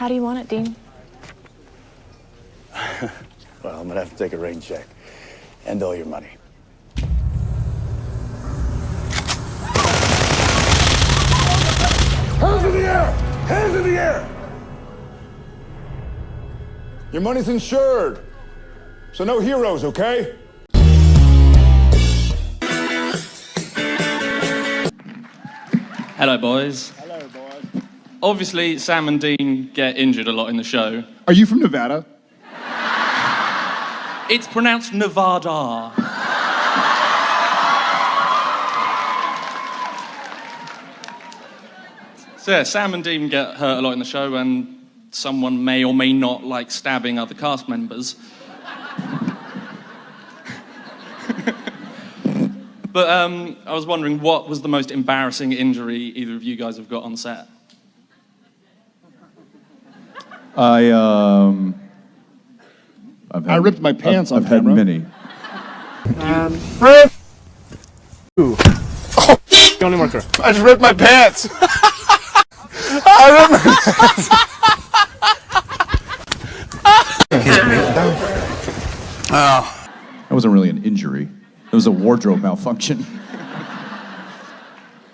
How do you want it, Dean? Well, I'm gonna have to take a rain check and all your money. Hands in the air! Hands in the air! Your money's insured, so no heroes, okay? Hello, boys. Hello, boys. Obviously, Sam and Dean get injured a lot in the show. Are you from Nevada? It's pronounced Nevada. So yeah, Sam and Dean get hurt a lot in the show, and someone may or may not like stabbing other cast members. But I was wondering, what was the most embarrassing injury either of you guys have got on set? I ripped my pants on camera. I've had many. Only marker. I just ripped my pants! I ripped my pants! That wasn't really an injury. It was a wardrobe malfunction.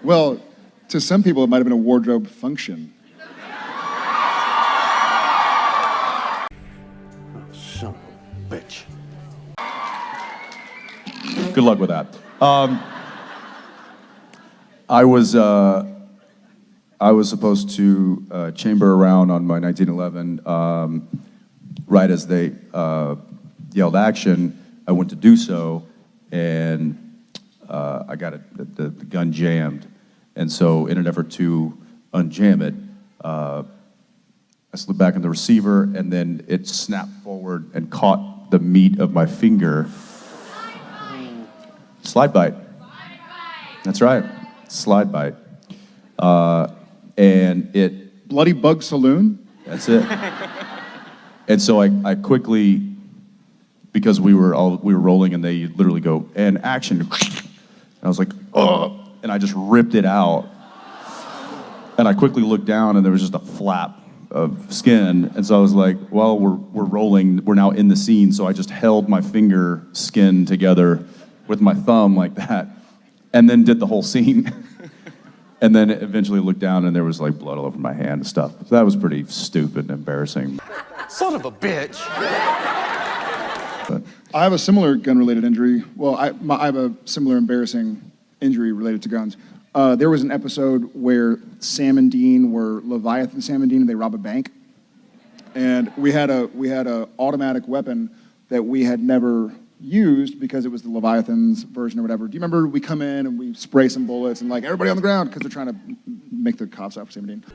Well, to some people, it might have been a wardrobe function. Son of a bitch. Good luck with that. I was supposed to chamber around on my 1911. Right as they yelled action, I went to do so, and I got the gun jammed. And so in an effort to unjam it, I slid back in the receiver, and then it snapped forward and caught the meat of my finger. Slide bite. That's right. Slide bite. And it... Bloody Bug Saloon? That's it. And so I quickly, because we were rolling, and they literally go, and action. And I was like, oh, and I just ripped it out. And I quickly looked down, and there was just a flap of skin. And so I was like, well, we're rolling, we're now in the scene. So I just held my finger skin together with my thumb like that, and then did the whole scene. And then eventually looked down, and there was like blood all over my hand and stuff. So that was pretty stupid and embarrassing. Son of a bitch! But I have a similar gun-related injury. Well, I have a similar embarrassing injury related to guns. There was an episode where Sam and Dean were Leviathan Sam and Dean, and they rob a bank. And we had a automatic weapon that we had never used because it was the Leviathan's version or whatever. Do you remember we come in and we spray some bullets and like everybody on the ground because they're trying to make the cops out for Sam and Dean?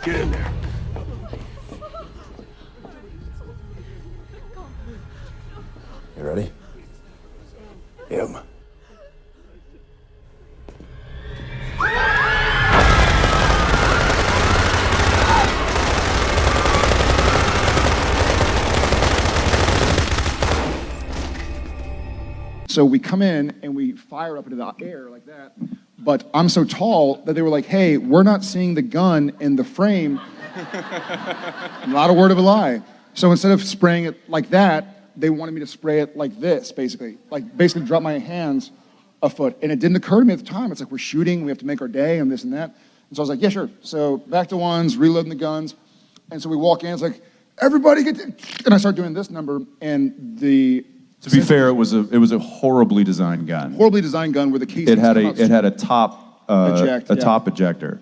Get in there. You ready? Him. So we come in and we fire up into the air like that, but I'm so tall that they were like, hey, we're not seeing the gun in the frame. Not a word of a lie. So instead of spraying it like that, they wanted me to spray it like this, basically. Like, basically drop my hands a foot. And it didn't occur to me at the time. It's like, we're shooting, we have to make our day, and this and that. And so I was like, yeah, sure. So back to ones, reloading the guns. And so we walk in, it's like, everybody get to... And I start doing this number, and the... to be fair, it was a horribly designed gun. Horribly designed gun where the casing It had a top top ejector.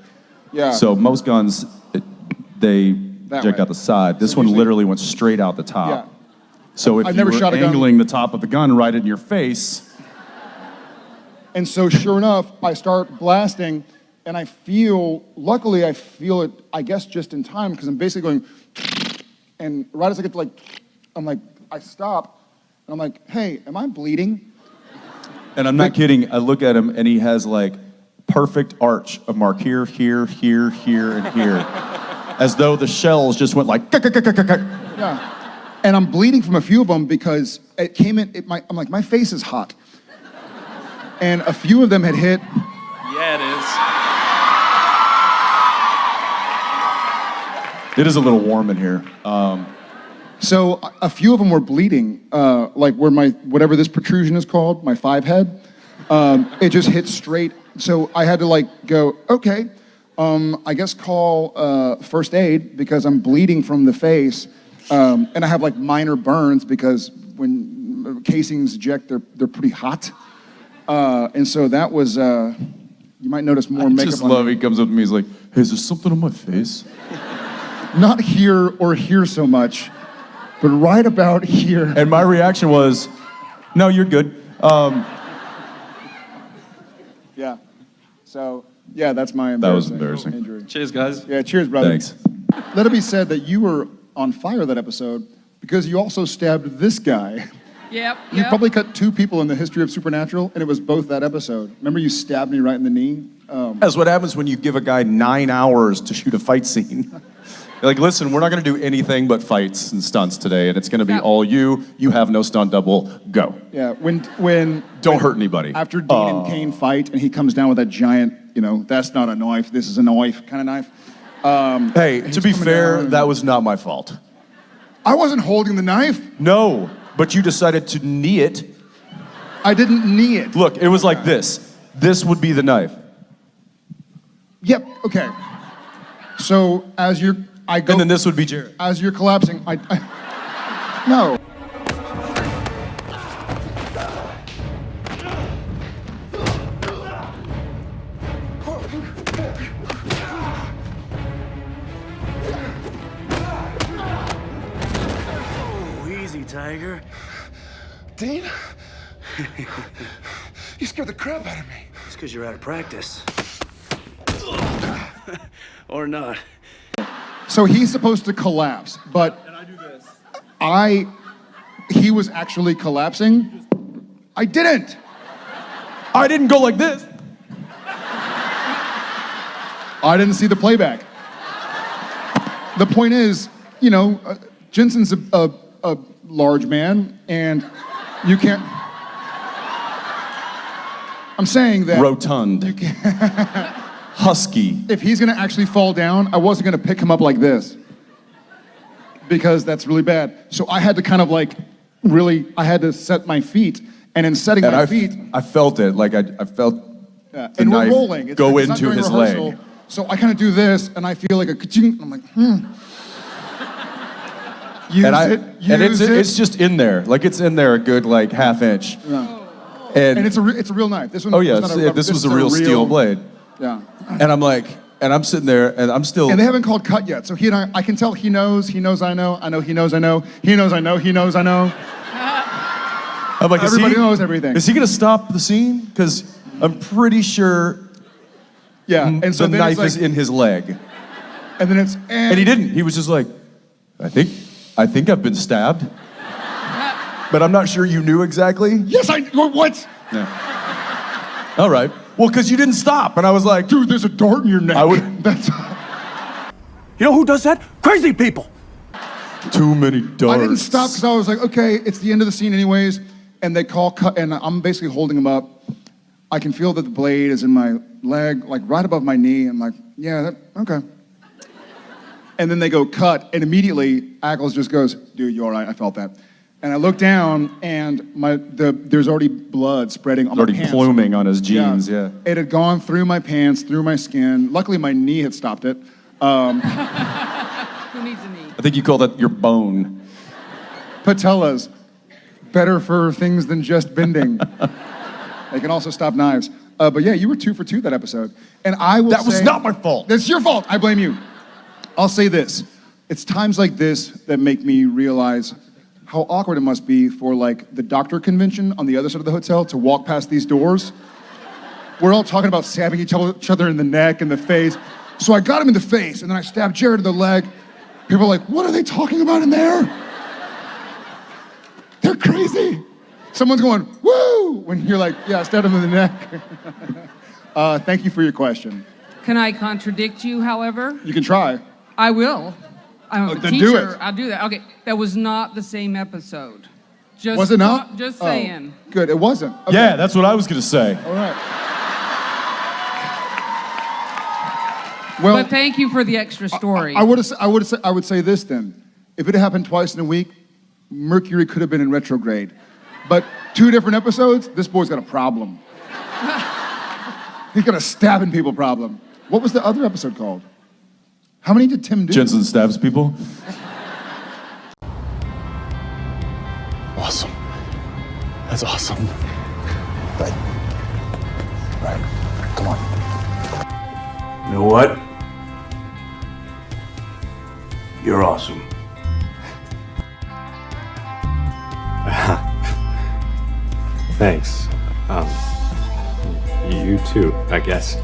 Yeah. So most guns, they That eject way. out the side. This So one usually- literally went straight out the top. Yeah. So if I've you never were shot a gun- angling the top of the gun right in your face, And so sure enough, I start blasting, and luckily I feel it, I guess just in time, because I'm basically going, and right as I get to I'm like, I stop, and I'm like, hey, am I bleeding? and I'm not kidding, I look at him and he has like perfect arch of mark here, here, here, here, and here. As though the shells just went like, Yeah. And I'm bleeding from a few of them because it came in, I'm like, my face is hot. And a few of them had hit. Yeah, it is. It is a little warm in here. So a few of them were bleeding, like where my, whatever this protrusion is called, my 5 head, it just hit straight. So I had to like go, okay, I guess call first aid because I'm bleeding from the face. And I have like minor burns because when casings eject, they're pretty hot. And so that was, you might notice more makeup. I just love, he comes up to me, he's like, hey, is there something on my face? Not here or here so much, but right about here. And my reaction was, no, you're good. Yeah. So, yeah, that's my That was embarrassing embarrassing. injury. Cheers, guys. Yeah, cheers, brother. Thanks. Let it be said that you were on fire that episode because you also stabbed this guy. Yep. You probably cut 2 people in the history of Supernatural, and it was both that episode. Remember you stabbed me right in the knee? That's what happens when you give a guy 9 hours to shoot a fight scene. You're like, listen, we're not gonna do anything but fights and stunts today, and it's gonna be Yeah. all you. You have no stunt double, go. Yeah, when Don't hurt anybody. after Dean and Kane fight, and he comes down with that giant, that's not a knife, this is a knife kind of knife. Hey, he's to be coming fair, down and- that was not my fault. I wasn't holding the knife. No, but you decided to knee it. I didn't knee it. Look, it was like this. This would be the knife. Yep. Okay. So as I go. And then this would be Jared. As you're collapsing, no. Easy, Tiger. Dean? You scared the crap out of me. It's because you're out of practice. Or not. So he's supposed to collapse, but and I do this. He was actually collapsing. I didn't. I didn't go like this. I didn't see the playback. The point is, Jensen's a large man, and you can't. I'm saying that Rotund. Husky. if he's gonna actually fall down, I wasn't gonna pick him up like this because that's really bad. So I had to kind of like I had to set my feet, and in setting And my I feet, felt it. Like I felt the and we're knife rolling. It's go not into during his rehearsal. leg. So I kind of do this, and I feel like a ka-ching. I'm like, Use And it's just in there. Like it's in there a good like half inch. Yeah. And it's a real knife. This one. oh yeah, was not a rubber- this was a real steel blade. Yeah. And I'm sitting there and I'm still. And they haven't called cut yet, so he and I can tell he knows. He knows I know. I know he knows I know. He knows I know. He knows I know. I'm like, Everybody knows everything. Is he gonna stop the scene? Because I'm pretty sure Yeah. And so the then knife it's like, is in his leg. and then it's And he didn't. He was just like, I think I've been stabbed. But I'm not sure you knew exactly. Yes, what? Yeah. All right. Well, because you didn't stop. And I was like, Dude, there's a dart in your neck. I would- That's. You know who does that? Crazy people. too many darts. I didn't stop because I was like, okay, it's the end of the scene anyways, and they call cut, and I'm basically holding him up. I can feel that the blade is in my leg, like right above my knee. I'm like, yeah, okay. And then they go cut, and immediately Ackles just goes, dude, you all right? I felt that. And I look down, and there's already blood spreading on my Already pants. pluming on his jeans, yeah. It had gone through my pants, through my skin. Luckily, my knee had stopped it. Who needs a knee? I think you call that your bone. Patellas, better for things than just bending. They can also stop knives. But yeah, you were 2 for 2 that episode. And I will That was say- not my fault. That's your fault. I blame you. I'll say this. It's times like this that make me realize how awkward it must be for like the doctor convention on the other side of the hotel to walk past these doors. We're all talking about stabbing each other in the neck and the face. So I got him in the face, and then I stabbed Jared in the leg. People are like, what are they talking about in there? They're crazy. Someone's going, woo, when you're like, yeah, I stabbed him in the neck. Thank you for your question. Can I contradict you, however? You can try. I will. I'm a then teacher. do it. I'll do that. Okay, that was not the same episode. Just Was it not? Just Oh, saying. good, it wasn't. Okay. Yeah, that's what I was going to say. All right. Well, But thank you for the extra story. I would say this then. If it had happened twice in a week, Mercury could have been in retrograde. But 2 different episodes, this boy's got a problem. He's got a stabbing people problem. What was the other episode called? How many did Tim do? Jensen stabs people. Awesome. That's awesome. Right. Come on. You know what? You're awesome. Thanks. You too, I guess.